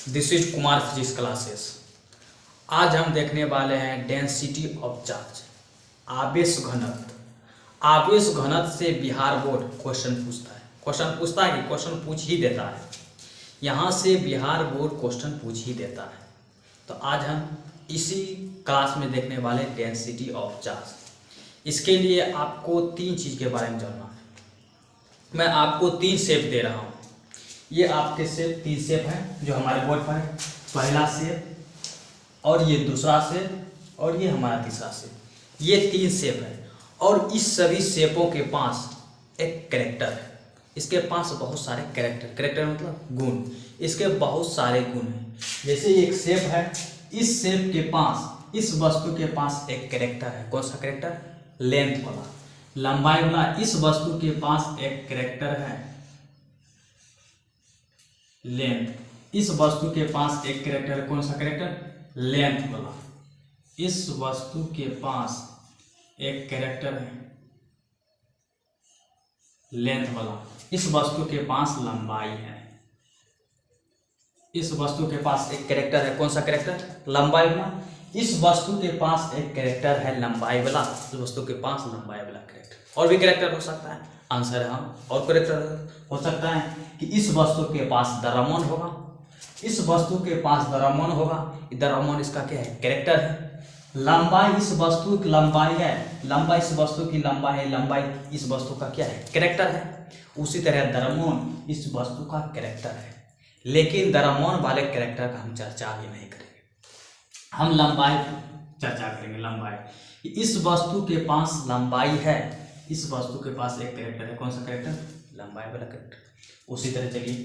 This is Kumar physics classes. आज हम देखने वाले हैं डेंसिटी ऑफ चार्ज, आवेश घनत्व। आवेश घनत्व से बिहार बोर्ड क्वेश्चन पूछता है कि क्वेश्चन पूछ ही देता है। यहाँ से बिहार बोर्ड क्वेश्चन पूछ ही देता है। तो आज हम इसी क्लास में देखने वाले डेंसिटी ऑफ चार्ज। इसके लिए आपको तीन चीज़ के बारे में जानना है। मैं आपको तीन शेप दे रहा हूँ। ये आपके शेप तीन शेप है जो हमारे बोर्ड पर है। पहला शेप और ये दूसरा शेप और ये हमारा तीसरा शेप। ये तीन शेप है और इस सभी शेपों के पास एक कैरेक्टर है। इसके पास बहुत सारे कैरेक्टर मतलब गुण। इसके बहुत सारे गुण हैं। जैसे एक शेप है, इस शेप के पास, इस वस्तु के पास एक कैरेक्टर है। कौन सा कैरेक्टर? लेंथ वाला, लंबाई वाला। इस वस्तु के पास एक कैरेक्टर है लेंथ। इस वस्तु के पास एक कैरेक्टर है। कौन सा कैरेक्टर? लेंथ वाला। इस वस्तु के पास एक कैरेक्टर है लेंथ वाला। इस वस्तु के पास लंबाई है। इस वस्तु के पास एक कैरेक्टर है। कौन सा कैरेक्टर? लंबाई वाला। इस वस्तु के पास एक कैरेक्टर है लंबाई वाला। इस वस्तु के पास लंबाई वाला कैरेक्टर। और भी कैरेक्टर हो सकता है। आंसर है हम। और कैरेक्टर हो सकता है कि इस वस्तु के पास द्रव्यमान होगा। इस वस्तु के पास द्रव्यमान होगा। द्रव्यमान इसका क्या है? कैरेक्टर है। लंबाई इस वस्तु की लंबाई है। लंबाई इस वस्तु की लंबाई है। लंबाई इस वस्तु का क्या है? कैरेक्टर है। उसी तरह द्रव्यमान इस वस्तु का कैरेक्टर है। लेकिन द्रव्यमान वाले कैरेक्टर का हम चर्चा भी नहीं करेंगे। हम लंबाई चर्चा करेंगे। लंबाई, इस वस्तु के पास लंबाई है। इस वस्तु के पास एक कैरेक्टर है। कौन सा कैरेक्टर? लंबाई वाला कैरेक्टर। उसी तरह चलिए,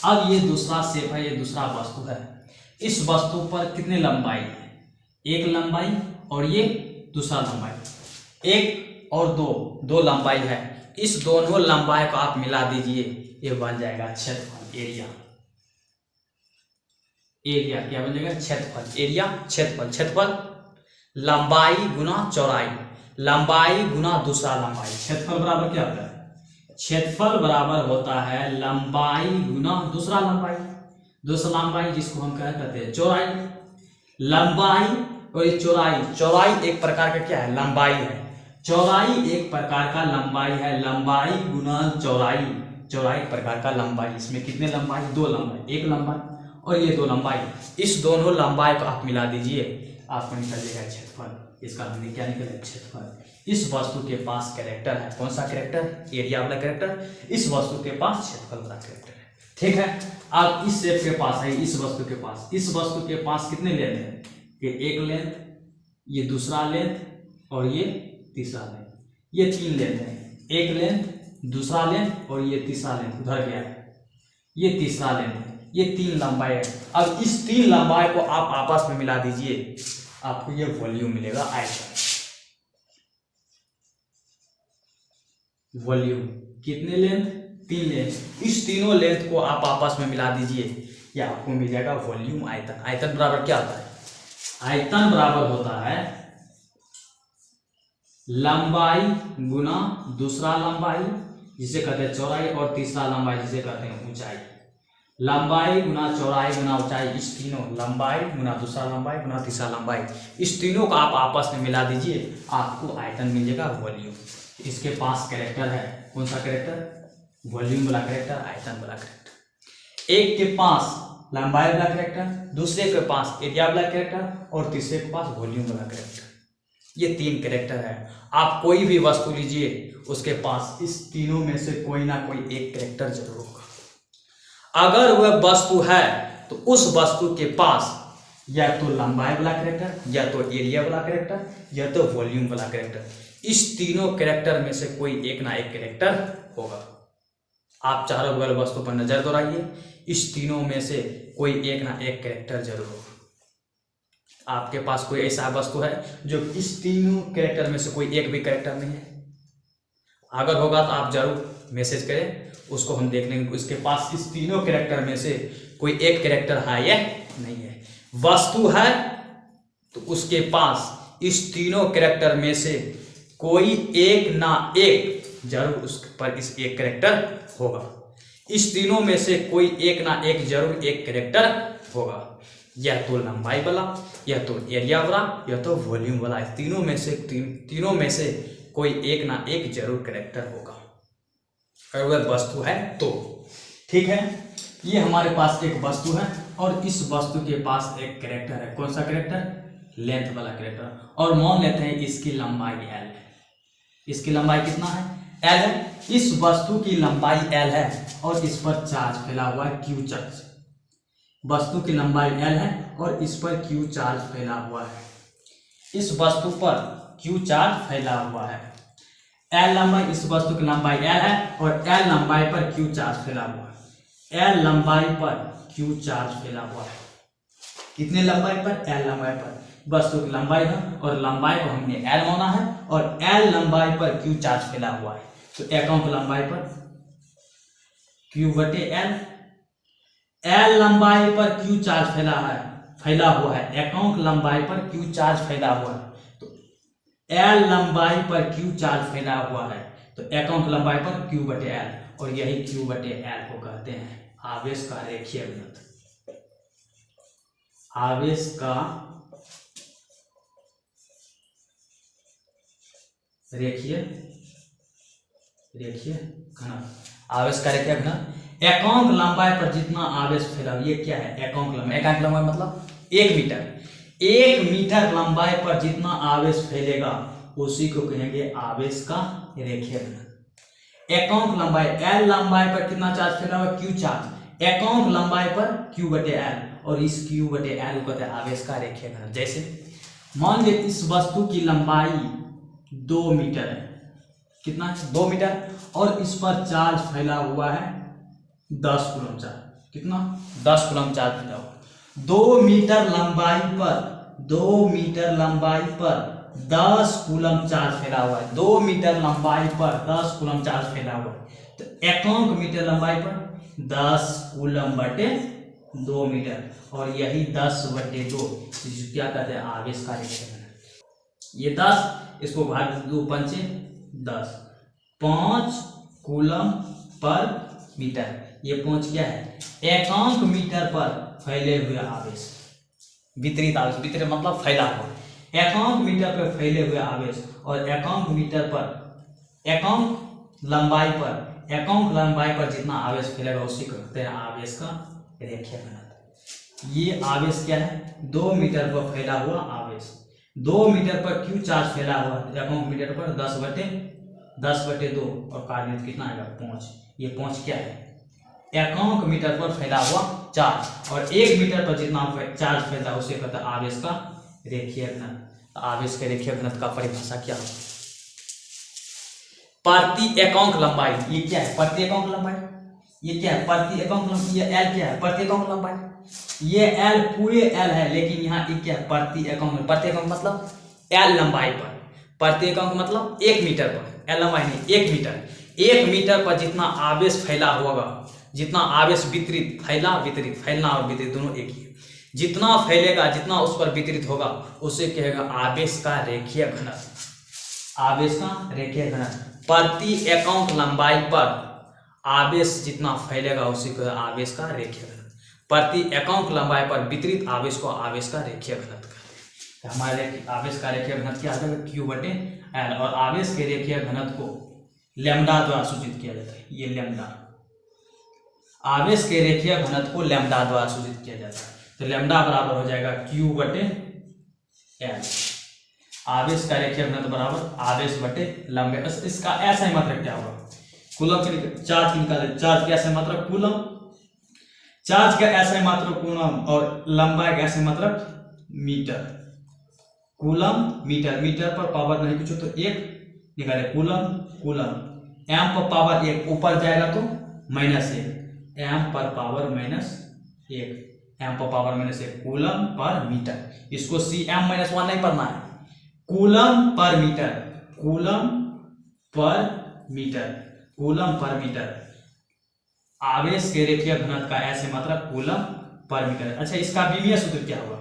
अब ये दूसरा शेप है, ये दूसरा वस्तु है। इस वस्तु पर कितने लंबाई है? एक लंबाई और ये दूसरा लंबाई। एक और दो लंबाई है। इस दोनों लंबाई को आप मिला दीजिए, ये बन जाएगा क्षेत्रफल, एरिया। एरिया क्या बन जाएगा? क्षेत्रफल। एरिया क्षेत्रफल लंबाई गुना चौड़ाई, लंबाई गुना दूसरा लंबाई। क्षेत्रफल बराबर क्या होता है? क्षेत्रफल बराबर होता है लंबाई गुना दूसरा लंबाई। दूसरा लंबाई जिसको हम क्या कहते हैं? चौड़ाई। लंबाई और ये चौड़ाई एक प्रकार का क्या है? लंबाई है। चौड़ाई एक प्रकार का लंबाई है। लंबाई गुना चौड़ाई एक प्रकार का लंबाई। इसमें कितने लंबाई? दो लंबाई। एक लंबाई और ये दो लंबाई। इस दोनों लंबाई को आप मिला दीजिए, आपको निकलेगा क्षेत्रफल। इसका हमने क्या निकलेगा? क्षेत्रफल। इस वस्तु के पास कैरेक्टर है। कौन सा कैरेक्टर? एरिया वाला कैरेक्टर। इस वस्तु के पास क्षेत्रफल वाला कैरेक्टर है। ठीक है। अब इस शेप के पास है, इस वस्तु के पास, इस वस्तु के पास कितने लेंथ है? ये एक लेंथ, ये दूसरा लेंथ और ये तीसरा लेंथ। ये तीन लेंथ है। एक लेंथ, दूसरा लेंथ और ये तीसरा लेंथ उधर गया है। ये तीसरा लेंथ है। ये तीन लंबाई है। अब इस तीन लंबाई को आप आपस में मिला दीजिए, आपको ये वॉल्यूम मिलेगा, आयतन। वॉल्यूम कितने लेंथ? तीन लेंथ। इस तीनों लेंथ को आप आपस में मिला दीजिए, ये आपको मिल जाएगा वॉल्यूम, आयतन। आयतन बराबर क्या होता है? आयतन बराबर होता है लंबाई गुना दूसरा लंबाई जिसे कहते हैं चौड़ाई, और तीसरा लंबाई जिसे कहते हैं ऊंचाई। लंबाई गुना चौड़ाई गुना ऊंचाई, इस तीनों, लंबाई गुना दूसरा लंबाई गुना तीसरा लंबाई, इस तीनों को आप आपस में मिला दीजिए, आपको आयतन मिल जाएगा, वॉल्यूम। इसके पास कैरेक्टर है। कौन सा कैरेक्टर? वॉल्यूम वाला कैरेक्टर, आयतन वाला कैरेक्टर। एक के पास लंबाई वाला कैरेक्टर, दूसरे के पास एरिया वाला कैरेक्टर और तीसरे के पास वॉल्यूम वाला कैरेक्टर। ये तीन कैरेक्टर है। आप कोई भी वस्तु लीजिए, उसके पास इस तीनों में से कोई ना कोई एक कैरेक्टर जरूर होगा। अगर वह वस्तु है तो उस वस्तु के पास या तो लंबाई वाला कैरेक्टर, या तो एरिया वाला कैरेक्टर, या तो वॉल्यूम वाला कैरेक्टर। इस तीनों कैरेक्टर में से कोई एक ना एक कैरेक्टर होगा। आप चारों बगल वस्तु पर नजर दौड़ाइए, इस तीनों में से कोई एक ना एक कैरेक्टर जरूर होगा। आपके पास कोई ऐसा वस्तु है जो इस तीनों कैरेक्टर में से कोई एक भी कैरेक्टर नहीं है? अगर होगा तो आप जरूर मैसेज करें, उसको हम देख लेंगे उसके पास इस तीनों कैरेक्टर में से कोई एक कैरेक्टर है या नहीं है। वस्तु है तो उसके पास इस तीनों कैरेक्टर में से कोई एक ना एक जरूर उस पर इस एक कैरेक्टर होगा। इस तीनों में से कोई एक ना एक जरूर एक कैरेक्टर होगा। यह तो लंबाई वाला, यह तो एरिया वाला, यह तो वॉल्यूम वाला। तीनों में से कोई एक ना एक जरूर कैरेक्टर होगा अगर वह वस्तु है तो। ठीक है, ये हमारे पास एक वस्तु है और इस वस्तु के पास एक कैरेक्टर है। कौन सा कैरेक्टर? लेंथ वाला कैरेक्टर। और मान लेते हैं इसकी लंबाई l है। इसकी लंबाई कितना है? l है। इस वस्तु की लंबाई l है और इस पर चार्ज फैला हुआ है q चार्ज। वस्तु की लंबाई l है और इस पर q चार्ज फैला हुआ है। इस वस्तु पर q चार्ज फैला हुआ है। l लंबाई, इस वस्तु की लंबाई l है और l लंबाई पर q चार्ज फैला हुआ है। l लंबाई पर q चार्ज फैला हुआ है। कितने लंबाई पर? l लंबाई पर। वस्तु की लंबाई है और लंबाई को हमने l माना है और l लंबाई पर q चार्ज फैला हुआ है। तो एकांक लंबाई पर q बटे l, l लंबाई पर q चार्ज फैला हुआ है। एकांक लंबाई पर q चार्ज फैला हुआ है। तो l लंबाई पर q चार्ज फैला हुआ है तो एकांक लंबाई पर q बटे l, और यही q बटे l को कहते हैं आवेश का रेखीय घनत्व। आवेश का रेखीय घनत्व। आवेश का रेखीय घनत्व एकांक लंबाई पर जितना आवेश फैला, ये क्या है? एकांक लंबाई। एकांक लंबाई मतलब 1 मीटर। 1 मीटर लंबाई पर जितना आवेश फैलेगा उसी को कहेंगे आवेश का रेखीय घनत्व। एकांक लंबाई, l लंबाई पर कितना चार्ज फैला हुआ? q charge. एकांक लंबाई पर q बटे l, और इस q बटे l को कहते हैं आवेश का रेखीय घनत्व। जैसे मान लीजिए इस वस्तु की लंबाई 2 मीटर है। कितना? 2 मीटर। और इस पर चार्ज फैला हुआ है 10 कूलम चार्ज। कितना? 10 कूलम चार्ज फैला हुआ। 2 मीटर लंबाई पर 10 कूलम चार्ज फैला हुआ है। 2 मीटर लंबाई पर 10 कूलम चार्ज फैला हुआ है। तो एकांक मीटर लंबाई पर 10 कूलम बटे 2 मीटर, और यही 10 बटे 2 क्या कहते हैं? आवेश का रेखीय घनत्व। ये 10, इसको भाग 2 पंचे 10, 5 कूलम पर मीटर। ये 5 क्या है? एकांक मीटर पर फैले हुए आवेश। वितरित आवेश, वितरित मतलब फैला हुआ। एकांक मीटर पर फैले हुए आवेश और एकांक मीटर पर एकांक लंबाई पर जितना आवेश फैलेगा उसी को कहते हैं आवेश का रेखीय घनत्व। ये आवेश क्या है? 2 मीटर पर फैला हुआ आवेश। 2 मीटर पर q चार्ज फैला हुआ है। एकांक मीटर पर 10 बटे 2, और कार्य कितना आएगा? 5। ये 5 क्या है? एकांक मीटर पर फैला हुआ चार्ज, और 1 मीटर पर जितना चार्ज फैलता है उसे कहता है आवेश का रेखीय घनत्व। आवेश के रेखीय घनत्व का परिभाषा क्या है? प्रति एकांक लंबाई। ये क्या है? प्रति एकांक लंबाई। ये क्या है? प्रति एकांक लंबाई। ये l क्या है? प्रति एकांक लंबाई। ये l पूरे l है, लेकिन यहाँ ये क्या है? प्रति एकांक। प्रति एकांक मतलब l लंबाई पर। प्रति एकांक मतलब 1 मीटर पर। l लंबाई नहीं, 1 मीटर। 1 मीटर पर जितना आवेश फैला होगा, जितना आवेश फैलना और वितरित दोनों एक ही है। जितना फैलेगा, जितना उस पर वितरित होगा उसे कहेगा आवेश का रेखीय घनत्व। आवेश का रेखीय घनत्व। प्रति एकांक लंबाई पर आवेश जितना फैलेगा उसी को आवेश का रेखीय घनत्व। प्रति एकांक लंबाई पर वितरित आवेश को आवेश का रेखीय घनत्व कहते हैं। हमारे आवेश का रेखीय घनत्व क्या आता है? q बटे l, और आवेश के रेखीय घनत्व को लैम्डा द्वारा सूचित किया जाता है। ये लैम्डा, आवेश के रेखीय घनत्व को लैम्डा द्वारा सूचित किया जाता है। तो लैम्डा बराबर हो जाएगा q बटे l। आवेश का रेखीय घनत्व बराबर आवेश बटे लंबाई। इसका ऐसा ही मात्रक क्या होगा? कूलम के चार्ज की निकाले। चार्ज का ऐसा मात्रक कूलम, चार्ज का ऐसा मात्रक कूलम, और लंबाई का ऐसा मात्रक मीटर। कूलम मीटर, मीटर पर पावर नहीं कुछ तो 1 निकाले। कूलम एम पर पावर 1, ऊपर जाएगा तो -1, एम पर पावर -1, एम पर पावर -1 कूलम पर मीटर। इसको cm-1 नहीं पढ़ना है, कूलम पर मीटर। कूलम पर मीटर। आवेश के रेखीय घनत्व का ऐसे मात्रक कूलम पर मीटर। अच्छा, इसका विमीय सूत्र क्या होगा?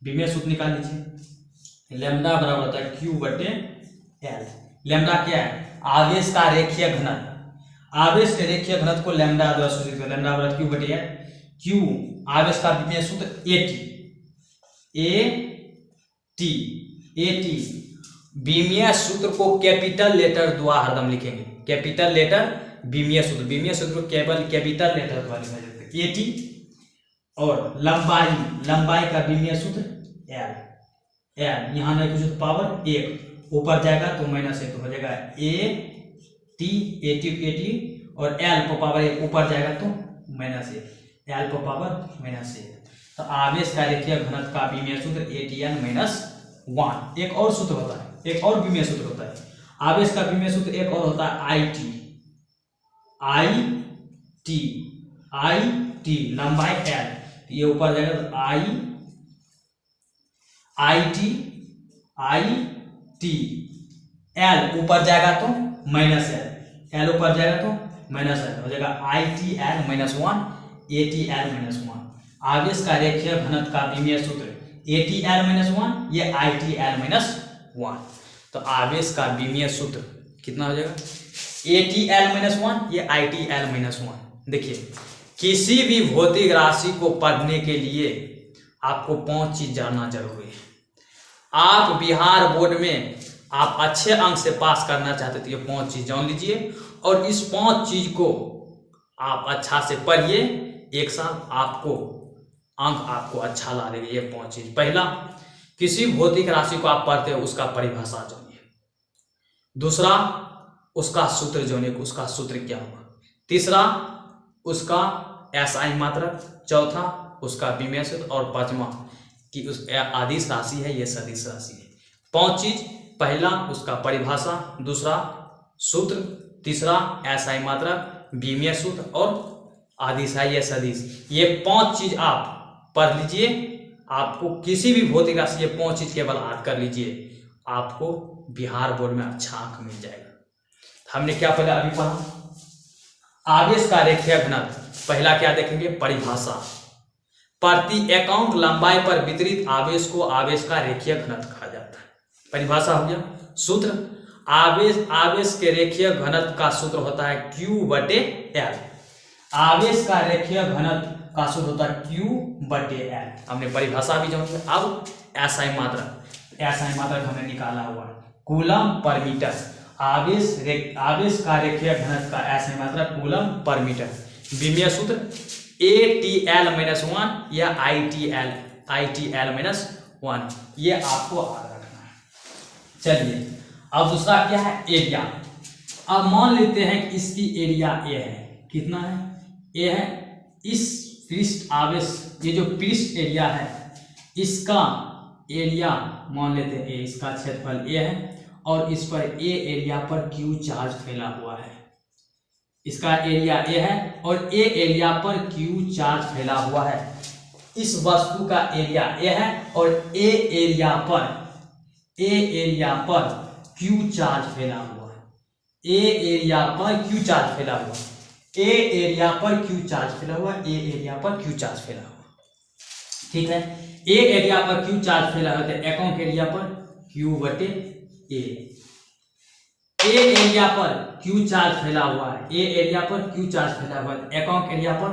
विमीय सूत्र निकाल लीजिए। लैम्डा बराबर होता है q बटे l। लैम्डा क्या है? आवेश का रेखीय घनत्व। आवेश के रेखीय घनत्व को लैम्डा द्वारा सूचित करते हैं। लैम्डा बराबर q बटे l। क्यू, आवेश का विमीय सूत्र ए टी। विमीय सूत्र को कैपिटल लेटर द्वारा हरदम लिखेंगे, कैपिटल लेटर विमीय सूत्र को केवल कैपिटल लेटर द्वारा लिखा जाता है ए टी। और लंबाई का विमीय सूत्र एल, यहाँ नहीं कुछ पावर 1 ऊपर जाएगा तो -1 तो हो जाएगा ए टी और एल पर पावर 1 ऊपर जाएगा तो -1, एल पर पावर -1। तो आवेश का रेखीय घनत्व का विमीय सूत्र ATN-1। एक और सूत्र होता है, एक और विमीय सूत्र होता है आवेश का विमीय सूत्र, एक और होता है IT, लंबाई एल, ये ऊपर जाएगा तो IT, एल ऊपर जाएगा तो -L, एल ऊपर जाएगा तो -L हो जाएगा ITL-1 ATL-1। आवेश का रेखीय घनत्व का विमीय सूत्र ATL-1, ये ITL-1। तो आवेश का विमीय सूत्र कितना हो जाएगा ATL-1, ये ITL-1। देखिए, किसी भी भौतिक राशि को पढ़ने के लिए आपको 5 चीज जानना जरूरी है। आप बिहार बोर्ड में आप अच्छे अंक से पास करना चाहते तो ये 5 चीज जान लीजिए और इस 5 चीज को आप अच्छा से पढ़िए, एक साल आपको अंक आपको अच्छा ला देगा ये 5 चीज। पहला, किसी भौतिक राशि को आप पढ़ते हो उसका परिभाषा जानिए। दूसरा, उसका सूत्र जानिए, उसका सूत्र क्या होगा। तीसरा, उसका SI मात्रक। चौथा, उसका विमीय सूत्र। और पांचवा कि उस अदिश राशि है ये सदिश राशि है। 5 चीज, पहला उसका परिभाषा, दूसरा सूत्र, तीसरा SI मात्रक, विमीय सूत्र और अदिश है ये सदिश। ये 5 चीज आप पढ़ लीजिए, आपको किसी भी भौतिक राशि ये 5 चीज केवल याद कर लीजिए, आपको बिहार बोर्ड में अच्छा अंक मिल जाएगा। हमने क्या पहले अभी पढ़ा, आवेश का रेखीय घनत्व। पहला क्या देखेंगे, परिभाषा। प्रति एकांक लंबाई पर वितरित आवेश को आवेश का रेखीय घनत्व कहा जाता है। परिभाषा हो गया। सूत्र, आवेश के रेखीय घनत्व का सूत्र होता है Q/L। आवेश का रेखीय घनत्व का सूत्र होता है Q/L। हमने परिभाषा भी जान लिया। अब SI मात्रक हमने निकाला हुआ कूलम पर मीटर। आवेश का रेखीय घनत्व का SI मात्रक कूलम पर मीटर। विमीय सूत्र ATL-1 या ITL-1, ये आपको याद रखना है। चलिए, अब दूसरा क्या है, एरिया। अब मान लेते हैं कि इसकी एरिया A है। कितना है, A है। इस पृष्ठ आवेश, ये जो पृष्ठ एरिया है इसका एरिया मान लेते हैं A, इसका क्षेत्रफल A है और इस पर A एरिया पर Q चार्ज फैला हुआ है। इसका एरिया A है और A एरिया पर Q चार्ज फैला हुआ है। इस वस्तु का एरिया A है और A एरिया पर Q चार्ज फैला हुआ है। A एरिया पर Q चार्ज फैला हुआ है। A एरिया पर Q चार्ज फैला हुआ है। A एरिया पर Q चार्ज फैला हुआ। ठीक है, A एरिया पर Q चार्ज फैला हुआ है, एकांक एरिया पर Q/A। A एरिया पर Q चार्ज फैला हुआ है। A एरिया पर Q चार्ज फैला हुआ है, एकांक एरिया पर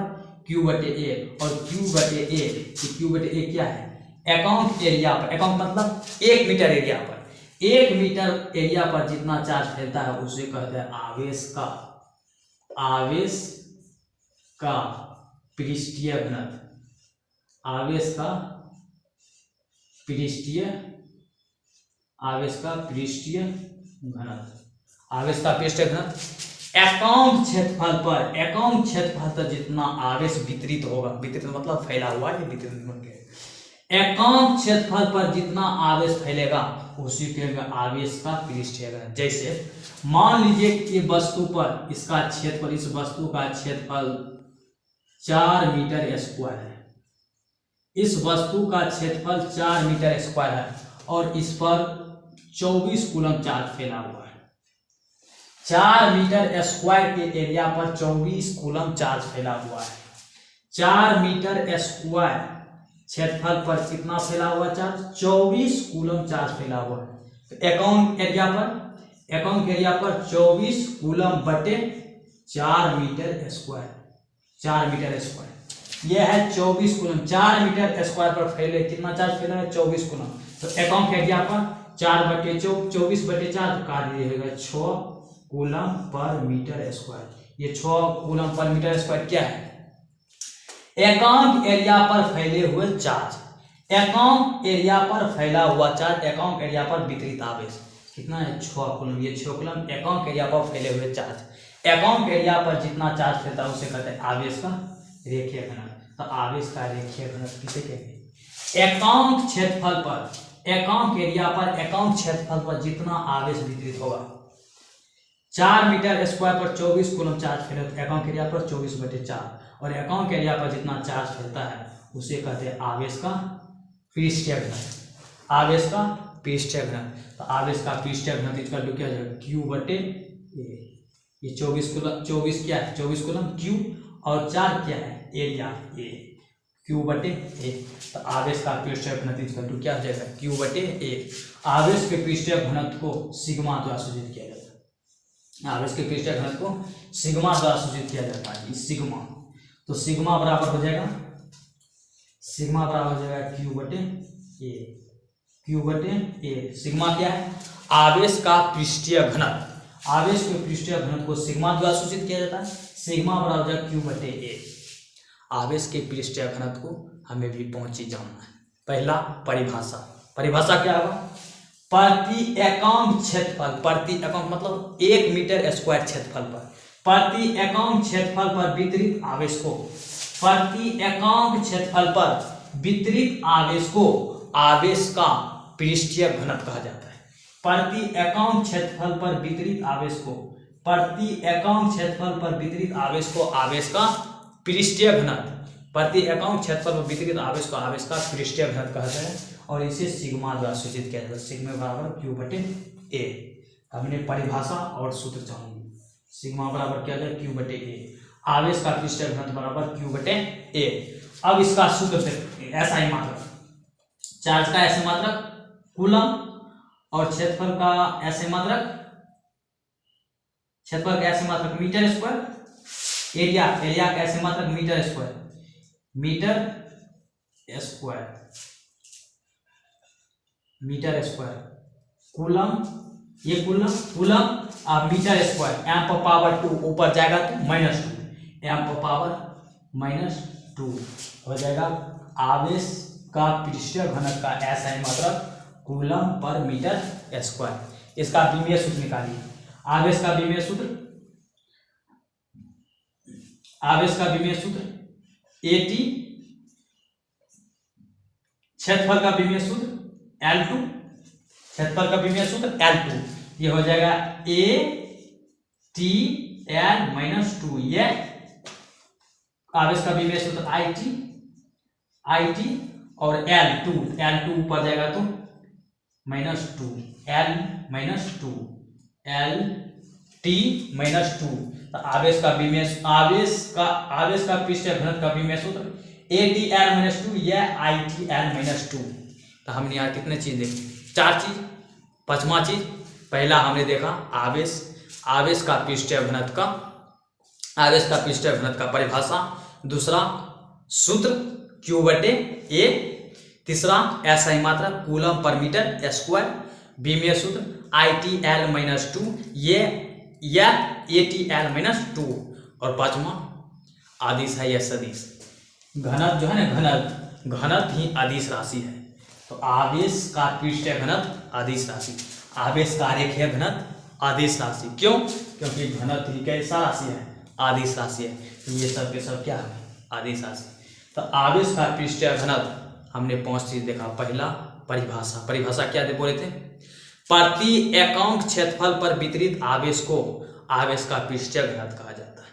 Q/A। और Q/A क्या है, एकांक एरिया पर, एकांक मतलब 1 मीटर एरिया पर, 1 मीटर एरिया पर जितना चार्ज फैलता है उसे कहते हैं आवेश का पृष्ठीय घनत्व। आवेश का पृष्ठीय घनत्व एकांक क्षेत्रफल पर जितना आवेश वितरित होगा, वितरित मतलब फैला हुआ है, वितरित मतलब एकांक क्षेत्रफल पर जितना आवेश फैलेगा उसी के आवेश का पृष्ठीय घनत्व। जैसे मान लीजिए कि वस्तु पर इसका क्षेत्रफल, इस वस्तु का क्षेत्रफल 4 मीटर स्क्वायर है। इस वस्तु का क्षेत्रफल 4 मीटर स्क्वायर है और इस पर 24 कूलम चार्ज फैला हुआ है। 4 मीटर स्क्वायर के एरिया पर 24 कूलम चार्ज फैला हुआ है। 4 मीटर स्क्वायर क्षेत्रफल पर कितना फैला हुआ चार्ज, 24 कूलम चार्ज फैला हुआ है। तो एकांक एरिया पर 24 कूलम बटे 4 मीटर स्क्वायर, 4 मीटर स्क्वायर। ये है 24 कूलम। 4 मीटर स्क्वायर पर फैले कितना चार्ज फैला है? 24 कूलम। तो एकांक एरिया पर 4/24/4 तो काट दीजिएगा 6 कूलम पर मीटर स्क्वायर। ये 6 कूलम पर मीटर स्क्वायर क्या है? एकांक एरिया पर फैले हुए चार्ज। एकांक एरिया पर फैला हुआ चार्ज, एकांक एरिया पर वितरित आवेश कितना है? 6 कूलम। ये 6 कूलम एकांक एरिया पर फैले हुए चार्ज। एकांक एरिया पर जितना चार्ज फैलता है उसे कहते हैं आवेश का रेखीय घनत्व। तो आवेश का रेखीय घनत्व किसे कहते हैं? एकांक क्षेत्रफल पर, एकांक एरिया पर, एकांक क्षेत्रफल पर जितना आवेश वितरित होगा। 4 मीटर स्क्वायर पर 24 कूलम चार्ज फैले तो एकांक एरिया पर 24/4 और एकांक एरिया पर जितना चार्ज फैलता है उसे कहते हैं आवेश का पृष्ठीय घनत्व। आवेश का पृष्ठीय घनत्व। तो आवेश का पृष्ठीय घनत्व इसका जो क्या जाएगा? Q/A। ये 24 कूलम, 24 क्या है? 24 कूलम Q और 4 क्या है? Area A। Q/A। तो आवेश का पृष्ठीय घनत्व इसका जो क्या हो जाएगा? Q/A। आवेश के पृष्ठीय घनत्व को सिग्मा द्वारा सूचित किया जाता है। आवेश के पृष्ठीय घनत्व को सिग्मा द्वारा सूचित किया जाता है। सिग्मा, तो सिग्मा बराबर हो जाएगा, सिग्मा बराबर हो जाएगा Q/A। Q/A। सिग्मा क्या है? आवेश का पृष्ठीय घनत्व। आवेश के पृष्ठीय घनत्व को सिग्मा द्वारा सूचित किया जाता है। सिग्मा बराबर हो जाएगा Q/A। आवेश के पृष्ठीय घनत्व को हमें भी 5 चीज जानना है। पहला परिभाषा। परिभाषा क्या होगा? प्रति एकांक क्षेत्रफल, प्रति एकांक मतलब 1 मीटर स्क्वायर क्षेत्रफल पर, प्रति एकांक क्षेत्रफल पर वितरित आवेश को, प्रति एकांक क्षेत्रफल पर वितरित आवेश को आवेश का पृष्ठीय घनत्व कहा जाता है। प्रति एकांक क्षेत्रफल पर वितरित आवेश को, प्रति एकांक क्षेत्रफल पर वितरित आवेश को आवेश का पृष्ठीय घनत्व, प्रति एकांक क्षेत्रफल पर वितरित आवेश को आवेश का पृष्ठीय घनत्व कहते हैं और इसे सिग्मा द्वारा सूचित किया जाता है। सिग्मा बराबर Q/A। हमने परिभाषा और सूत्र जानेंगे। सिग्मा बराबर क्या है? Q/A। आवेश का पृष्ठीय घनत्व बराबर Q/A। अब इसका सूत्र देखते हैं। SI मात्रक, चार्ज का SI मात्रक कूलम और क्षेत्रफल का SI मात्रक, क्षेत्रफल का SI मात्रक मीटर स्क्वायर, एरिया, एरिया का SI मात्रक metre square, metre square, metre square, coulomb, ये कूलम, कूलम और मीटर स्क्वायर, एम पर पावर 2 ऊपर जाएगा तो -2, एम पर पावर -2 हो जाएगा। आवेश का पृष्ठीय घनत्व का SI मात्रक कूलम पर मीटर स्क्वायर। इसका विमीय सूत्र निकालिए। आवेश का विमीय सूत्र, आवेश का विमीय सूत्र AT, क्षेत्रफल का विमीय सूत्र L2, क्षेत्रफल का विमीय सूत्र L2, ये हो जाएगा ATL-2। ये आवेश का विमीय सूत्र IT और L2 ऊपर जाएगा तो -2, L-2, LT-2। तो आवेश का विमीय, आवेश का पृष्ठीय घनत्व का विमीय सूत्र ATL-2 या ITL-2। तो हमने यहाँ कितने चीज देखी? 4 चीज। 5वां चीज, पहला हमने देखा आवेश का पृष्ठीय घनत्व का, आवेश का पृष्ठीय घनत्व का परिभाषा। दूसरा सूत्र Q/A। तीसरा SI मात्रक कूलम पर मीटर स्क्वायर। विमीय सूत्र ITL-2 या ATL-2। और 5वां अदिश है या सदिश। घनत्व जो है ना, घनत्व ही अदिश राशि है। तो आवेश का पृष्ठीय घनत्व अदिश राशि, आवेश का रेखीय घनत्व अदिश राशि। क्यों? क्योंकि घनत्व ही कैसा राशि है? अदिश राशि है। तो ये सब के सब क्या है? अदिश राशि। तो आवेश का पृष्ठीय घनत्व हमने 5 चीज देखा। पहला परिभाषा, परिभाषा क्या बोले थे? प्रति एकांक क्षेत्रफल पर वितरित आवेश को आवेश का पृष्ठीय घनत्व कहा जाता है।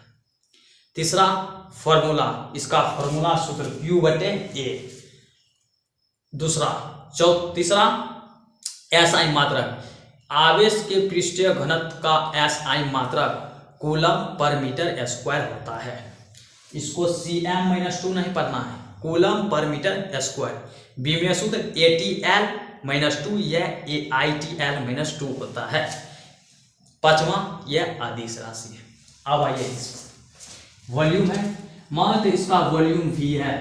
तीसरा फॉर्मूला, इसका फॉर्मूला सूत्र Q/A। तीसरा SI मात्रक, आवेश के पृष्ठीय घनत्व का SI मात्रक कूलम पर मीटर स्क्वायर होता है। इसको Cm-2 नहीं पढ़ना है, कूलम पर मीटर स्क्वायर। विमीय सूत्र ATL-2 या ITL-2 होता है। 5वां यह अदिश राशि है। अब आइए इस वॉल्यूम है, मान लो इसका वॉल्यूम v है,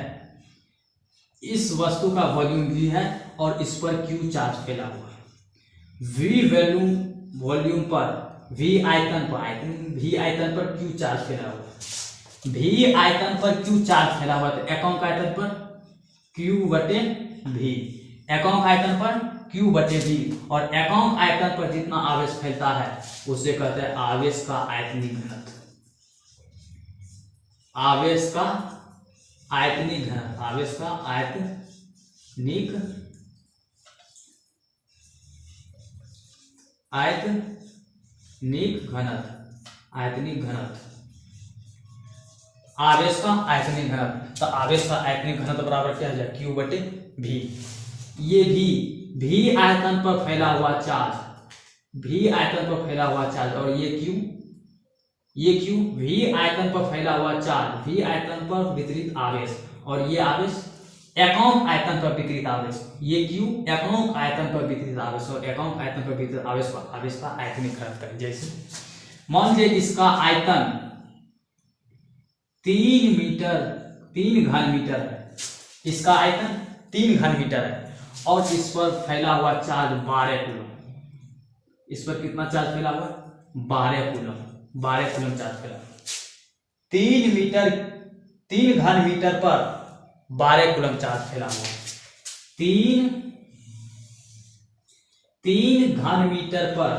इस वस्तु का वॉल्यूम v है और इस पर q चार्ज फैला हुआ है। v वॉल्यूम पर v आयतन पर q चार्ज फैला हुआ है। v आयतन पर q चार्ज फैला हुआ है तो एकांक आयतन पर q बटे v, एकांक आयतन पर q बटे v, और एकांक आयतन पर जितना आवेश फैलता है उसे कहते हैं आवेश का आयतनिक घनत्व। आवेश का आयतनिक घनत्व, आवेश का आयतनिक घनत्व, आयतनिक घनत्व, आवेश का आयतनिक घनत्व। तो आवेश का आयतनिक घनत्व बराबर क्या है, q बटे v। ये v आयतन पर फैला हुआ चार्ज, v आयतन पर फैला हुआ चार्ज, और ये q v आयतन पर फैला हुआ चार्ज, v आयतन पर वितरित आवेश, और ये आवेश एकांक आयतन पर वितरित आवेश, ये q एकांक आयतन पर वितरित आवेश, और एकांक आयतन पर वितरित आवेश को आवेश का आयतनिक घनत्व है। जैसे मान लीजिए इसका आयतन 3 घन मीटर है, इसका आयतन 3 घन मीटर है, और इस पर फैला हुआ चार्ज 12 कूलम। इस पर कितना चार्ज फैला हुआ है, 12 कूलम चार्ज फैला। 3 घन मीटर पर 12 कूलम चार्ज फैला हुआ है। 3 घन मीटर पर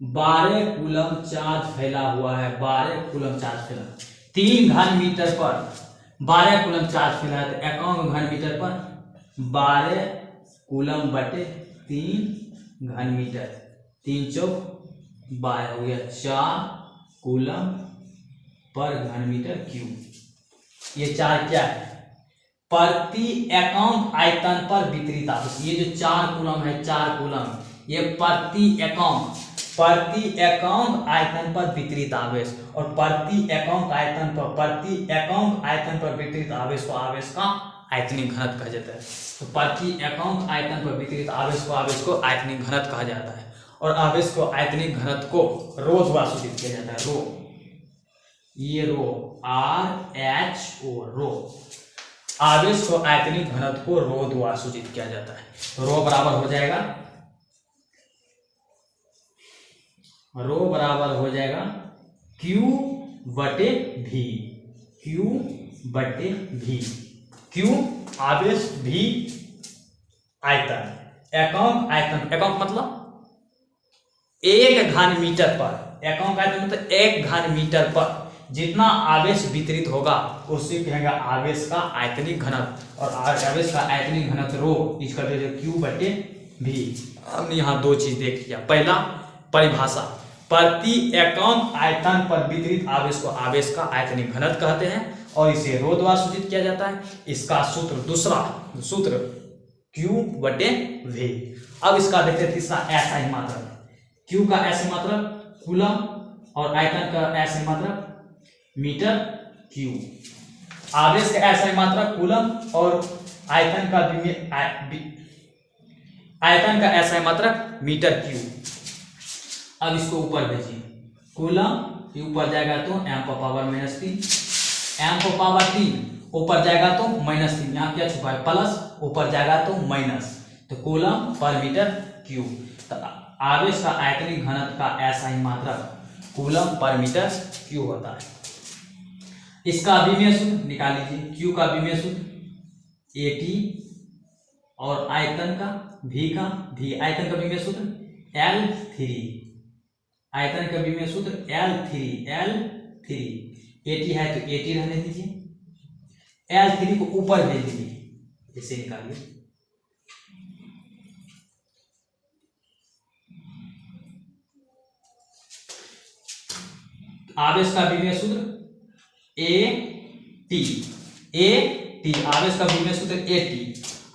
12 कूलम चार्ज फैला हुआ है, 12 कूलम चार्ज फैला। 3 घन मीटर पर 12 कूलम चार्ज फैला है तो एकांक घन मीटर पर 12 कूलम बटे 3 घन मीटर, 3 चौक 12 हो गया, 4 कूलम पर घन मीटर क्यूब। ये 4 क्या है, प्रति एकांक आयतन पर वितरित आवेश। ये जो 4 कूलम है, 4 कूलम, ये प्रति एकांक आयतन पर वितरित आवेश, और प्रति एकांक आयतन पर वितरित आवेश को आवेश का आयतनिक घनत्व कहा जाता है। तो प्रति एकांक आयतन पर वितरित आवेश को आयतनिक घनत्व कहा जाता है, और आवेश को आयतनिक घनत्व को रो द्वारा सूचित किया जाता है। रो, ये रो RHO, रो। आवेश को आयतनिक घनत्व को रो द्वारा सूचित किया जाता है। तो रो बराबर हो जाएगा Q बटे V, Q बटे V। Q आवेश, V आयतन, एकांक मतलब 1 घन मीटर पर, एकांक आयतन मतलब 1 घन मीटर पर जितना आवेश वितरित होगा उसे कहेंगे आवेश का आयतनिक घनत्व, और आवेश का आयतनिक घनत्व रो इसका Q बटे V। हमने यहाँ 2 चीज देख लिया। पहला परिभाषा, प्रति एकांक आयतन पर वितरित आवेश को आवेश का आयतनिक घनत्व कहते हैं, और इसे रो द्वारा सूचित किया जाता है। इसका सूत्र, दूसरा सूत्र Q बटे V। अब इसका देखते हैं तीसरा SI मात्रक। Q का SI मात्रक कूलम, और आयतन का SI मात्रक मीटर क्यूब। आवेश का SI मात्रक कूलम, और आयतन का SI मात्रक मीटर क्यूब। अब इसको ऊपर भेजिए, कूलम ऊपर जाएगा तो m पर पावर -3, m पर पावर 3 ऊपर जाएगा तो -3, यहाँ क्या छुपा है प्लस, ऊपर जाएगा तो माइनस, तो कूलम पर मीटर क्यूब। तो आवेश का आयतनिक घनत्व का SI मात्रक कूलम पर मीटर क्यूब होता है। इसका विमीय सूत्र निकाल लीजिए। Q का विमीय सूत्र AT, और आयतन का V, आयतन का विमीय सूत्र L3, आयतन का विमीय सूत्र L3, AT है तो AT रहने दीजिए, L3 को ऊपर भेज दीजिए, इसे निकालिए। आवेश का विमीय सूत्र AT, आवेश का विमीय सूत्र AT,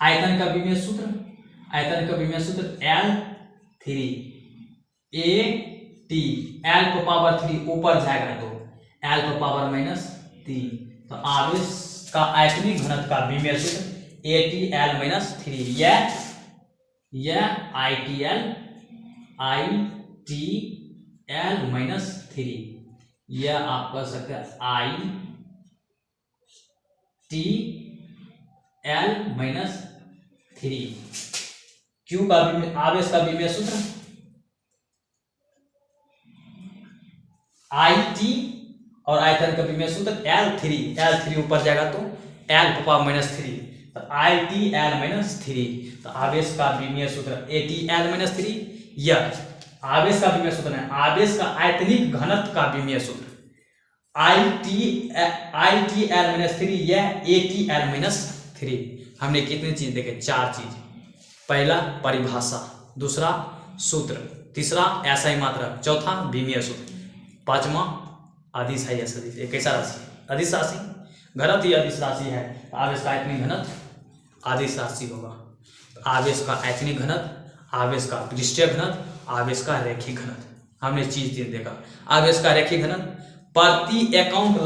आयतन का विमीय सूत्र L3, AT, L पर पावर 3 ऊपर जाएगा तो L पर पावर -3, तो आवेश का आयतनिक घनत्व का विमीय सूत्र ATL-3, यह ITL-3, यह आप कह सकते हैं टी एल माइनस 3। क्यू का आवेश का विमीय सूत्र आई टी और आयतन का विमीय सूत्र L3 ऊपर जाएगा तो L पापा -3 तो आई टी एल -3। तो आवेश का विमीय सूत्र ATL-3 या आवेश का विमीय सूत्र है आवेश का आयतनिक घनत्व का विमीय सूत्र ITL-3 या ATL-3। हमने कितनी चीज देखे? 4 चीज। पहला परिभाषा, दूसरा सूत्र, तीसरा SI मात्रक, चौथा विमीय सूत्र, पांचवा अदिश है या सदिश। एक कैसा राशि है? अदिश राशि। घनत्व ही अदिश राशि है। आवेश का आयतनिक घनत्व अदिश राशि होगा। तो आवेश का आयतनिक घनत्व, आवेश का पृष्ठीय घनत्व, आवेश का रेखीय घनत्व। हमने चीज तीन देखा। आवेश का रेखीय घनत्व प्रति एकांक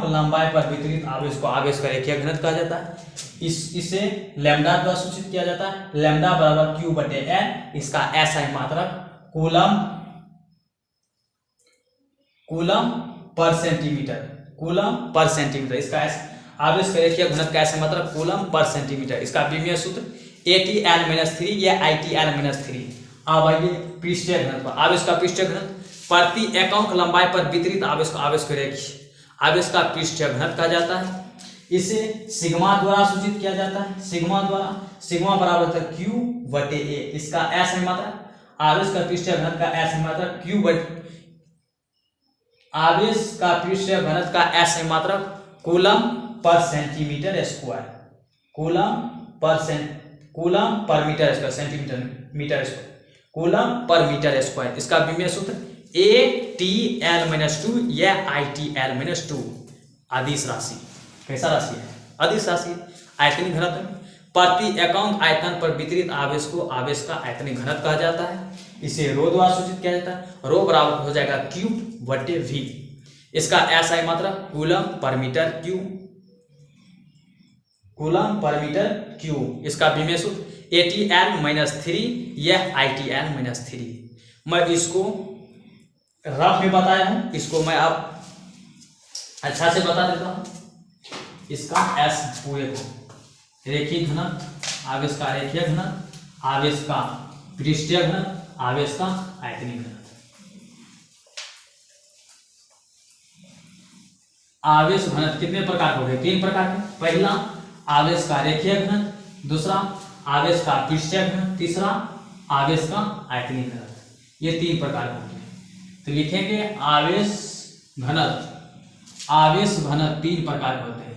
लंबाई पर वितरित आवेश को आवेश का रेखीय घनत्व कहा जाता है। इसे लैम्डा द्वारा सूचित किया जाता है। लैम्डा बराबर Q/L। इसका SI मात्रक कूलम पर सेंटीमीटर। इसका आवेश का रेखीय घनत्व का SI मात्रक कूलम पर सेंटीमीटर। इसका विमीय सूत्र ATL-3 या ITL-3। अब आइए पृष्ठीय घनत्व। आवेश का पृष्ठीय घनत्व प्रति एकांक लंबाई पर वितरित आवेश को आवेश का रेखीय आवेश का पृष्ठीय घनत्व कहा जाता है। इसे सिग्मा द्वारा सूचित किया जाता है। सिग्मा बराबर होता है Q/A। इसका SI मात्रक आवेश का पृष्ठीय घनत्व का SI मात्रक आवेश का पृष्ठीय घनत्व का SI मात्रक कूलम पर सेंटीमीटर स्क्वायर। कूलम पर metre square, centimetre metre square, coulomb पर मीटर स्क्वायर। इसका विमीय सूत्र ATL-2 या ITL-2। अदिश राशि। कैसा राशि है? अदिश राशि। आयतनिक घनत्व प्रति एकांक आयतन पर वितरित आवेश को आवेश का आयतनिक घनत्व कहा जाता है। इसे रो द्वारा सूचित किया जाता है। रो बराबर हो जाएगा Q/V। इसका SI मात्रक कूलम पर मीटर क्यू। इसका विमीय सूत्र ATL-3 या ITL-3। मैं इसको रफ में बताया हूं, इसको मैं अब अच्छा से बता देता हूं। इसका S पूरे को रेखीय घनत्व, आवेश का रेखीय घनत्व, आवेश का पृष्ठीय घनत्व, आवेश का आयतनिक घनत्व। आवेश घनत्व कितने प्रकार के हो गए? 3 प्रकार के। पहला आवेश का रेखीय घनत्व, दूसरा आवेश का पृष्ठीय घनत्व, तीसरा आवेश का आयतनिक घनत्व। ये 3 प्रकार के होते हैं। तो लिखेंगे आवेश घनत्व 3 प्रकार के होते हैं।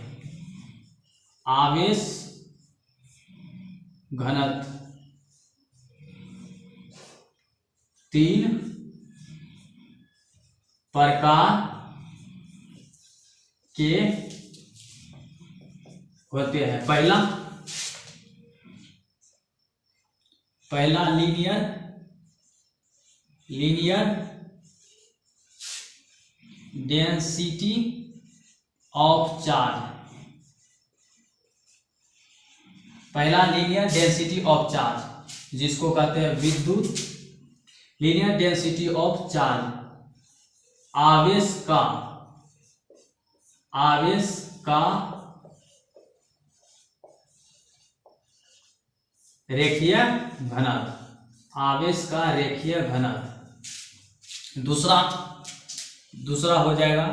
आवेश घनत्व 3 प्रकार के होते हैं। पहला लीनियर डेंसिटी ऑफ चार्ज। पहला लीनियर डेंसिटी ऑफ चार्ज, जिसको कहते हैं विद्युत लीनियर डेंसिटी ऑफ चार्ज। आवेश का रेखीय घनत्व। आवेश का रेखीय घनत्व। दूसरा हो जाएगा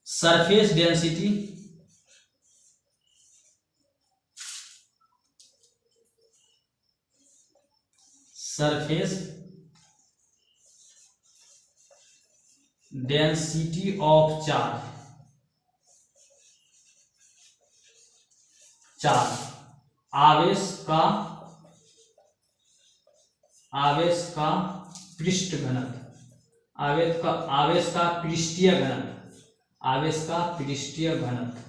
surface density. Surface density of charge. आवेश का पृष्ठ घनत्व। आवेश का पृष्ठीय घनत्व। आवेश का पृष्ठीय घनत्व।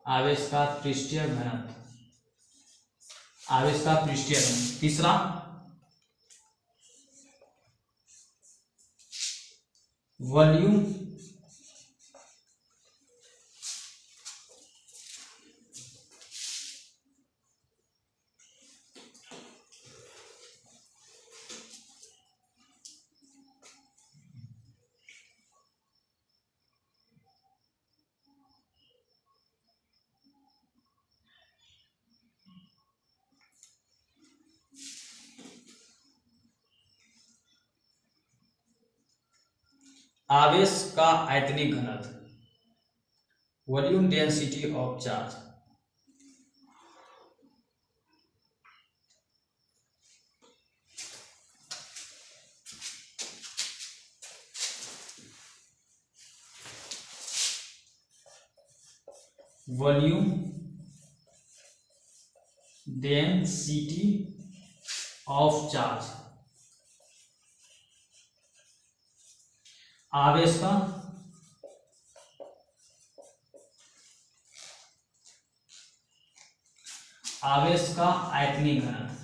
आवेश का पृष्ठीय घनत्व। आवेश का पृष्ठीय घनत्व। तीसरा वॉल्यूम आवेश का आयतनिक घनत्व, volume density of charge. Volume density of charge, आवेश का आयतनिक घनत्व,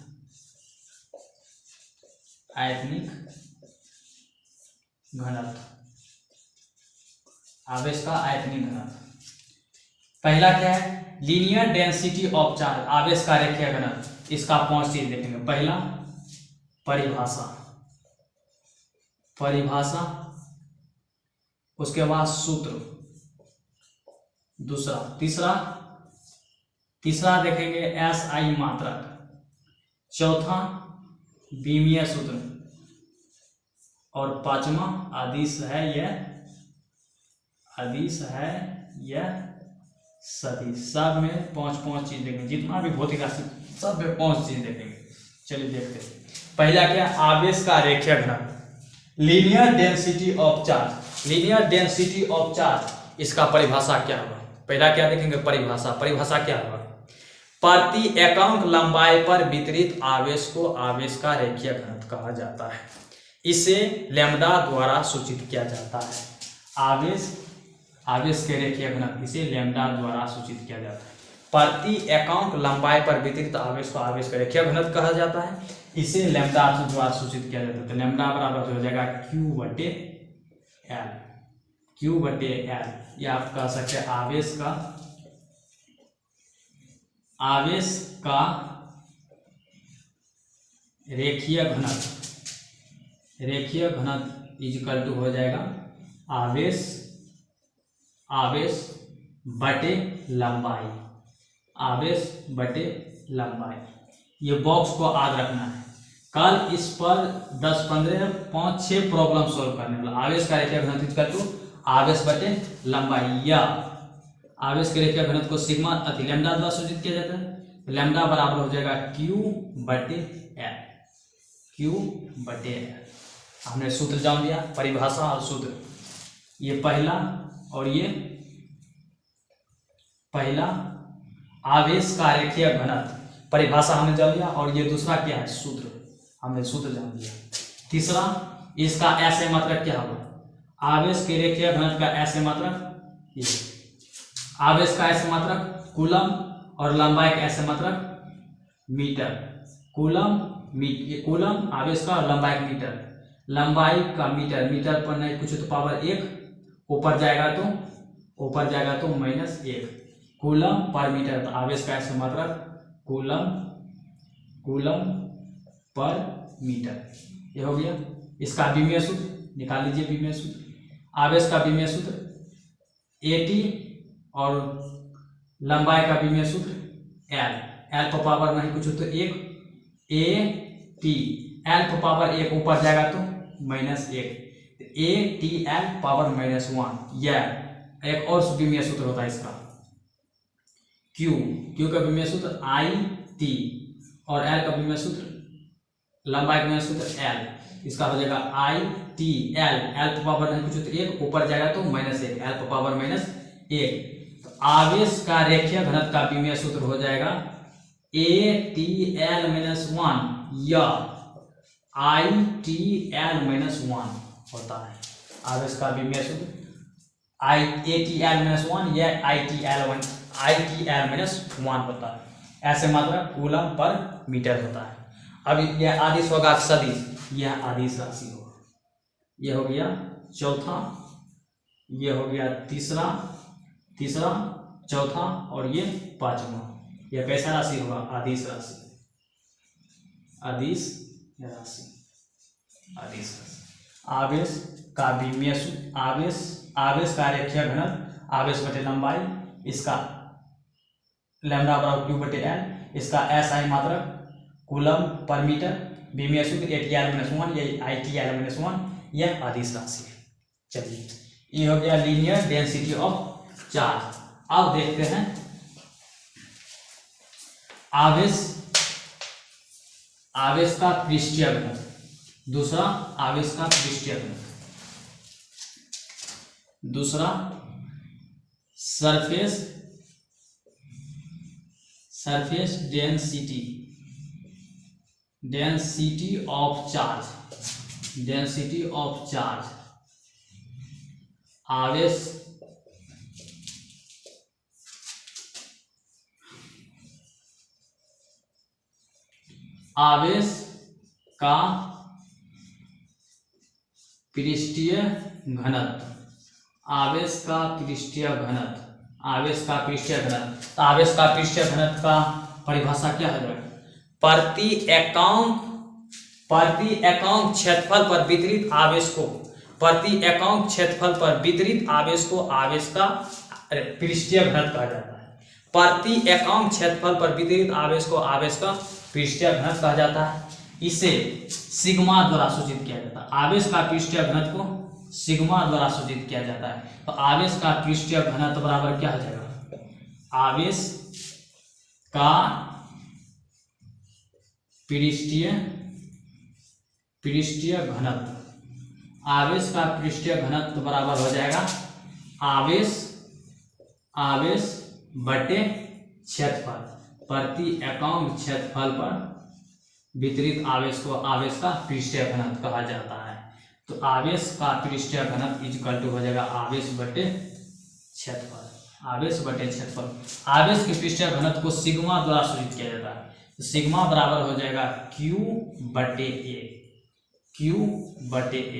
आयतनिक घनत्व, आवेश का आयतनिक घनत्व। पहला क्या है, लीनियर डेंसिटी ऑफ चार्ज, आवेश का रेखीय घनत्व। इसका 5 चीज देखेंगे। पहला परिभाषा, परिभाषा, उसके बाद सूत्र, दूसरा, तीसरा देखेंगे SI मात्रक, चौथा बीमीय सूत्र, और पांचवा अदिश है यह सदिश। सब में 5 चीज देखेंगे, जितना भी भौतिक राशि सब में 5 चीज देखेंगे। चलिए देखते हैं। पहला क्या, आवेश का रेखीय घनत्व, linear density of charge, linear density of charge, इसका परिभाषा क्या होगा। पहला क्या देखेंगे, परिभाषा क्या होगा, प्रति एकांक लंबाई पर वितरित आवेश को आवेश का रेखीय घनत्व कहा जाता है। इसे लैम्ब्डा द्वारा सूचित किया जाता है। आवेश के रेखीय घनत्व, इसे लैम्ब्डा द्वारा सूचित किया जाता है। प्रति एकांक लंबाई पर वितरित आवेश को आवेश का रेखीय घनत्व कहा जाता है। इसे लैम्ब्डा द्वारा सूचित किया जाता है। तो लैम्ब्डा बराबर हो जाएगा Q/L। ये आप कह सकते हैं आवेश का रेखीय घनत्व इक्वल टू हो जाएगा आवेश बटे लंबाई। ये बॉक्स को याद रखना है। कल इस पर 10, 15, 5, 6 प्रॉब्लम सॉल्व करने वाला। आवेश का रेखीय घनत्व इक्वल टू आवेश बटे लंबाई, या आवेश के रेखीय घनत्व को सिग्मा लैम्ब्डा द्वारा सूचित किया जाता है। लैम्ब्डा बराबर हो जाएगा Q/L। हमने सूत्र जान लिया, परिभाषा और सूत्र। ये पहला आवेश का रेखीय घनत्व, परिभाषा हमने जान लिया, और ये दूसरा क्या है, सूत्र, हमने सूत्र जान लिया। तीसरा, इसका ऐसे मात्रक क्या होगा, आवेश के रेखीय घनत्व का ऐसे मात्रक, ये आवेश का ऐसे मात्रक कूलम, और लंबाई का ऐसे मात्रक मीटर। कूलम आवेश का, और लंबाई का मीटर। लंबाई का मीटर पर नहीं कुछ तो पावर 1, ऊपर जाएगा तो -1 कूलम पर मीटर। तो आवेश का ऐसे मात्रक कूलम पर मीटर। ये हो गया। इसका विमीय सूत्र निकाल लीजिए। विमीय सूत्र, आवेश का विमीय सूत्र AT, और लंबाई का विमीय सूत्र L पर पावर नहीं कुछ तो 1 AT, L पर पावर 1 ऊपर जाएगा तो -1, ATL पावर -1। यह एक और विमीय सूत्र होता है इसका, Q का विमीय सूत्र IT, और L का विमीय सूत्र, लंबाई का विमीय सूत्र L। इसका हो जाएगा ITL, L पर पावर नहीं कुछ तो 1 ऊपर जाएगा तो -1, L पर पावर -1। तो आवेश का रेखीय घनत्व का विमीय सूत्र हो जाएगा ATL-1 या ITL-1 होता है। आवेश का विमीय सूत्र ATL-1 या ITL-1 होता है। ऐसे मात्रक कूलम पर मीटर होता है। अब यह आदिश होगा सदिश, यह आदिश राशि होगा। यह हो गया चौथा, यह हो गया तीसरा, चौथा, और ये पांचवा। यह कैसा राशि होगा, आदिश राशि। आवेश का विमीय सूत्र, आवेश का रेखीय घनत्व, आवेश बटे लंबाई, इसका लैम्ब्डा बराबर Q/L, इसका SI मात्रक कूलम पर मीटर, विमीय सूत्र ATL-1 या ITL-1, यह आदिश राशि है। चलिए ये हो गया लीनियर डेंसिटी ऑफ चार्ज। अब देखते हैं आवेश का पृष्ठीय घनत्व। दूसरा आवेश का पृष्ठीय घनत्व, दूसरा सरफेस डेंसिटी ऑफ चार्ज। आवेश का पृष्ठीय घनत्व। तो आवेश का पृष्ठीय घनत्व का परिभाषा क्या है? प्रति एकांक क्षेत्रफल पर वितरित आवेश को आवेश का पृष्ठीय घनत्व कहा जाता है। प्रति एकांक क्षेत्रफल पर वितरित आवेश को आवेश का पृष्ठीय घनत्व कहा जाता है। इसे सिग्मा द्वारा सूचित किया जाता है। आवेश का पृष्ठीय घनत्व को सिग्मा द्वारा सूचित किया जाता है। तो आवेश का पृष्ठीय घनत्व बराबर क्या हो जाएगा? आवेश का पृष्ठीय घनत्व। आवेश का पृष्ठीय घनत्व बराबर हो जाएगा आवेश बटे क्षेत्रफल। प्रति एकांक क्षेत्रफल पर वितरित आवेश को आवेश का पृष्ठीय घनत्व कहा जाता है। तो आवेश का पृष्ठीय घनत्व इक्वल टू हो जाएगा आवेश बटे क्षेत्रफल। आवेश के पृष्ठीय घनत्व को सिग्मा द्वारा सूचित किया जाता है। तो सिग्मा बराबर हो जाएगा Q बटे A।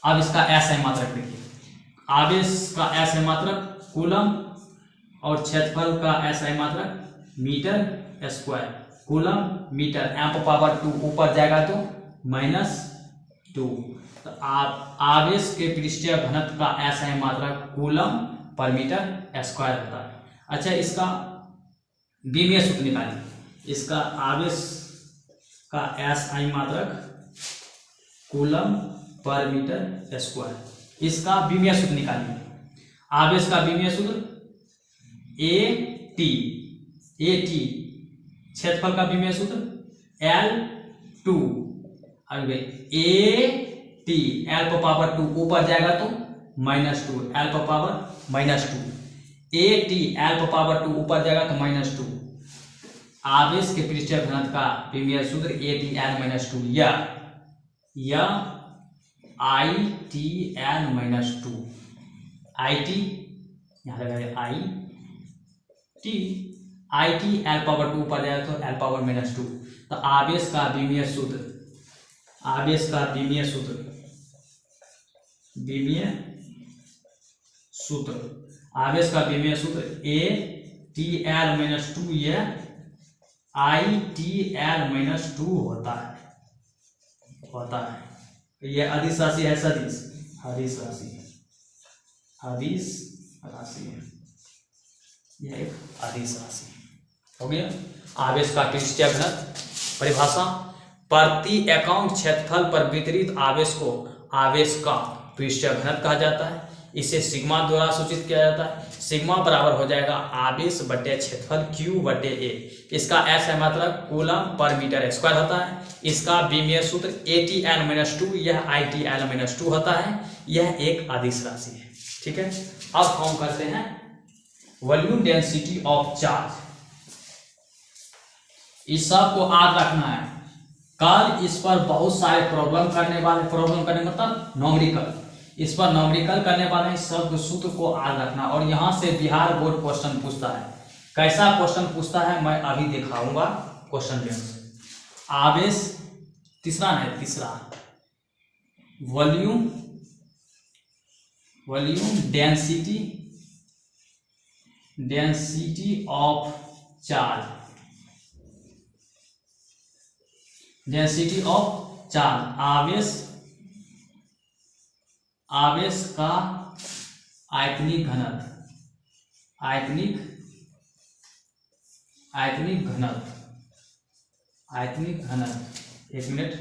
अब इसका SI मात्रक देखिए। आवेश का SI मात्रक कूलम और क्षेत्रफल का SI मात्रक metre square. Coulomb metre, amp power 2 ऊपर जाएगा तो -2। तो आवेश के पृष्ठीय घनत्व का SI मात्रक कूलम पर मीटर स्क्वायर होता है। अच्छा, इसका बीमीय सूत्र निकालिए। इसका आवेश का SI मात्रक कूलम पर मीटर स्क्वायर। इसका बीमीय सूत्र निकालिए। आवेश का बीमीय सूत्र AT। क्षेत्रफल का बीमीय सूत्र L2। AT L पावर 2 ऊपर जाएगा तो -2, L power -2। AT L power 2 ऊपर जाएगा तो -2। आवेश के पृष्ठीय घनत्व का बीमीय सूत्र ATL-2 या ITL-2। IT यहाँ लगाए IT L पावर 2 ऊपर जाएगा तो L पावर -2। तो आवेश का बीमीय सूत्र ATL-2 या ITL-2 होता है। यह अदिश राशि है, हदिश राशि है। यह एक अदिश राशि हो गया। आवेश का पृष्ठीय घनत्व परिभाषा: प्रति एकांक क्षेत्रफल पर वितरित आवेश को आवेश का पृष्ठीय घनत्व कहा जाता है। इसे सिग्मा द्वारा सूचित किया जाता है। सिग्मा बराबर हो जाएगा आवेश बटे क्षेत्रफल Q बटे A। इसका SI मात्रक कूलम पर मीटर स्क्वायर होता है। इसका बीमीय सूत्र ATL-2 यह ITL-2 होता है। यह एक अदिश राशि है। ठीक है, अब हम करते हैं वॉल्यूम डेंसिटी ऑफ चार्ज। इस सब को याद रखना है। कल इस पर बहुत सारे प्रॉब्लम करने मतलब नॉमरिकल, इस पर नॉमरिकल करने वाले इस शब्द सूत्र को याद रखना। और यहाँ से बिहार बोर्ड क्वेश्चन पूछता है। कैसा क्वेश्चन पूछता है मैं अभी दिखाऊंगा क्वेश्चन बैंक से। आवेश तीसरा वॉल्यूम डेंसिटी ऑफ चार्ज। आवेश का आयतनिक घनत्व। एक मिनट।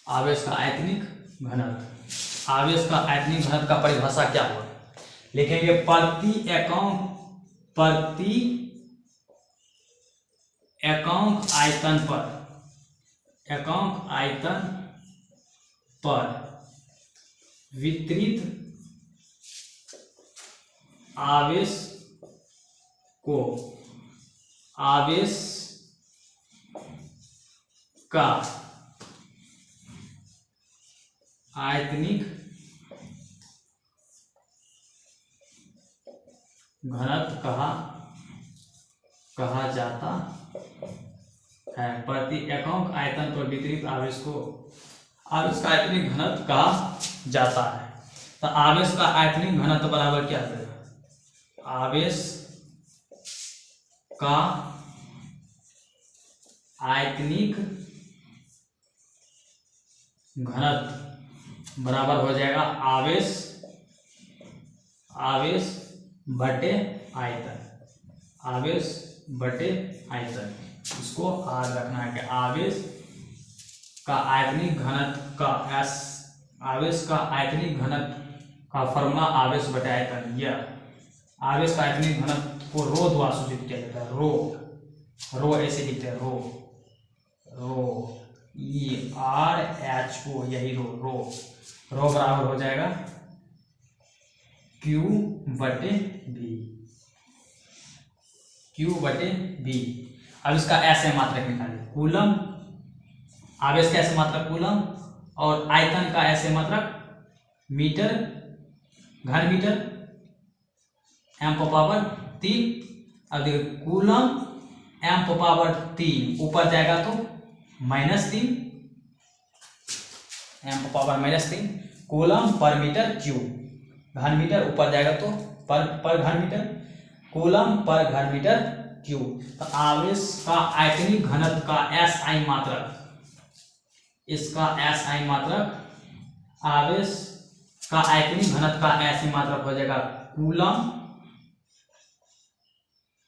आवेश का आयतनिक घनत्व। आवेश का आयतनिक घनत्व का परिभाषा क्या हुआ, लिखेंगे प्रति एकांक आयतन पर वितरित आवेश को आवेश का आयतनिक घनत्व कहा जाता है। प्रति एकांक आयतन पर वितरित आवेश को आवेश का आयतनिक घनत्व कहा जाता है। तो आवेश का आयतनिक घनत्व बराबर क्या है, आवेश का आयतनिक घनत्व बराबर हो जाएगा आवेश बटे आयतन। इसको याद रखना है कि आवेश का आयतनिक घनत्व का आवेश का आयतनिक घनत्व का फॉर्मूला आवेश बटे आयतन। यह आवेश का आयतनिक घनत्व को रो द्वारा सूचित किया जाता है। रो ऐसे लिखते हैं, रो ERHO, यही रो बराबर हो जाएगा Q बटे V। अब इसका ऐसे मात्रक निकालिए, कूलम, आवेश का ऐसे मात्रक कूलम और आयतन का ऐसे मात्रक मीटर, घन मीटर, m⁻3। अब देखिए कूलम m⁻3 ऊपर जाएगा तो -3, m⁻3 कूलम पर मीटर क्यूब। घन मीटर ऊपर जाएगा तो पर घन मीटर, कूलम पर घन मीटर क्यूब। तो आवेश का आयतनिक घनत्व का SI मात्रक, इसका SI मात्रक, आवेश का आयतनिक घनत्व का SI मात्रक हो जाएगा कूलम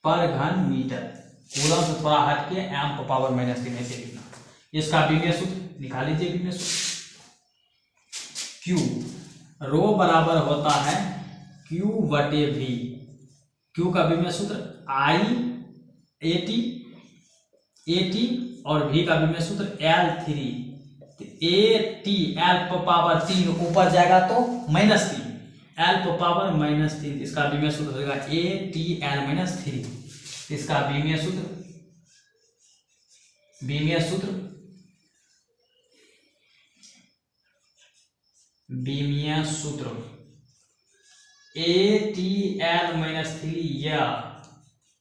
पर घन मीटर। कूलम से थोड़ा हट के m⁻3 ऐसे लिखना। इसका विमीय सूत्र निकाल लीजिए। विमीय सूत्र Q रो बराबर होता है Q बटे V। Q का विमीय सूत्र AT और V का विमीय सूत्र L3। AT L⁻3 ऊपर जाएगा तो -3, L⁻3। इसका विमीय सूत्र हो जाएगा ATL-3। इसका विमीय सूत्र ATL-3 या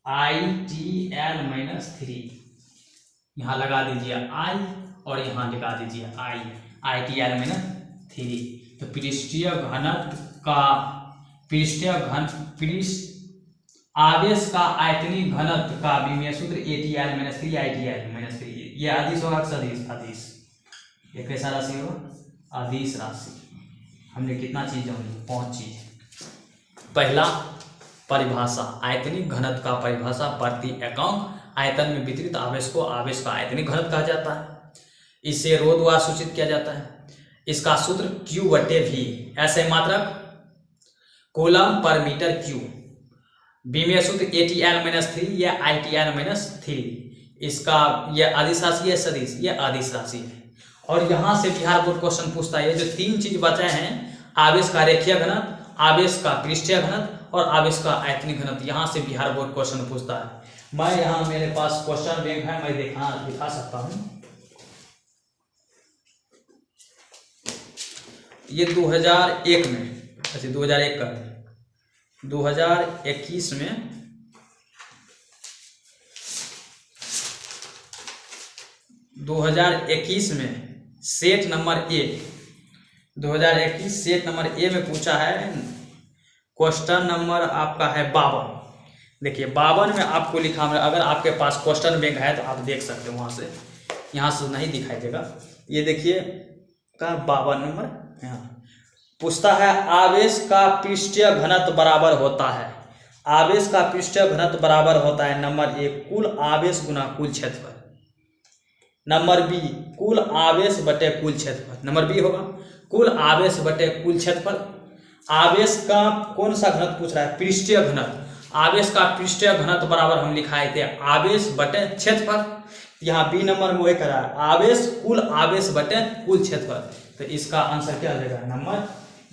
ITL-3। यहाँ लगा दीजिए I और यहाँ लगा दीजिए I, ITL-3। तो पृष्ठीय घनत्व का आवेश का आयतनिक घनत्व का विमीय सूत्र ATL-3 ITL-3। ये अदिश होगा, सदिश। ये कैसा राशि होगा, अदिश राशि। हमने कितना चीज होंगी, 5 चीज। पहला परिभाषा, आयतनिक घनत्व का परिभाषा प्रति एकांक आयतन में वितरित आवेश को आवेश का आयतनिक घनत्व कहा जाता है। इसे रो द्वारा सूचित किया जाता है। इसका सूत्र Q बटे V, ऐसे मात्रक कूलम पर मीटर क्यूब। विमीय सूत्र ATL-3 या ITL-3। इसका यह अदिश राशि है, सदिश, यह अदिश राशि है। और यहाँ से बिहार बोर्ड क्वेश्चन पूछता है, जो 3 चीज बचे हैं, आवेश का रेखीय घनत्व, आवेश का पृष्ठीय घनत्व और आवेश का आयतनिक घनत्व, यहाँ से बिहार बोर्ड क्वेश्चन पूछता है। मैं यहाँ मेरे पास क्वेश्चन बैंक है, मैं दिखा सकता हूँ। ये 2001 में, अच्छा 2001 का 2021 में 2021 में set number A, 2021 set number A में पूछा है। क्वेश्चन नंबर आपका है 52। देखिए 52 में आपको लिखा है, अगर आपके पास क्वेश्चन बैंक है तो आप देख सकते हो, वहां से, यहाँ से नहीं दिखाई देगा। ये देखिए का 52 नंबर यहाँ पूछता है, आवेश का पृष्ठीय घनत्व बराबर होता है। आवेश का पृष्ठीय घनत्व बराबर होता है नंबर 1 कुल आवेश गुना कुल क्षेत्रफल। नंबर बी कुल आवेश बटे कुल क्षेत्रफल। नंबर बी होगा कुल आवेश बटे कुल क्षेत्रफल। आवेश का कौन सा घनत्व पूछ रहा है? पृष्ठीय घनत्व। आवेश का पृष्ठीय घनत्व बराबर हम लिखाए थे आवेश बटे क्षेत्रफल। यहाँ बी नंबर में वही करा है आवेश कुल आवेश बटे कुल क्षेत्रफल। तो इसका आंसर क्या हो जाएगा? Number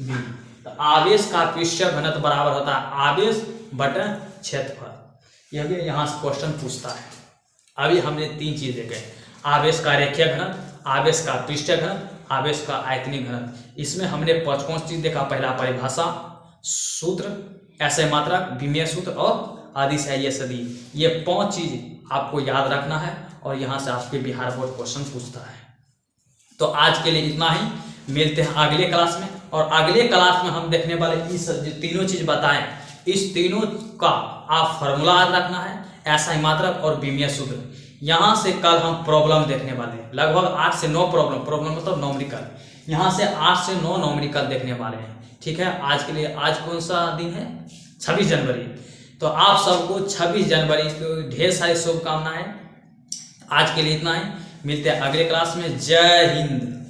B. तो आवेश का पृष्ठीय घनत्व बराबर होता है आवेश बटे क्षेत्रफल। यह भी यहाँ से क्वेश्चन पूछता है। अभी हमने 3 चीज देखे, आवेश का रेखीय घनत्व, आवेश का पृष्ठीय घनत्व, आवेश का आयतनीय घनत्व। इसमें हमने 5 चीज देखा। पहला परिभाषा, सूत्र, ऐसे मात्रक, विमेय सूत्र और अधिशय सदी। ये 5 चीज आपको याद रखना है और यहाँ से आपके बिहार बोर्ड क्वेश्चन पूछता है। तो आज के लिए इतना ही, मिलते हैं अगले क्लास में। और अगले क्लास में हम देखने वाले इस जो तीनों चीज बताएं, इस तीनों का आप फॉर्मूला याद रखना है, ऐसा ही मात्रक और विमेय सूत्र। यहाँ से कल हम प्रॉब्लम देखने वाले हैं, लगभग 8 से 9 प्रॉब्लम मतलब नॉमेरिकल। यहाँ से 8 से 9 नॉमेरिकल देखने वाले हैं। ठीक है, आज के लिए, आज कौन सा दिन है? 26 जनवरी। तो आप सबको 26 जनवरी को ढेर सारी शुभकामनाएं। आज के लिए इतना ही, मिलते हैं अगले क्लास में। जय हिंद।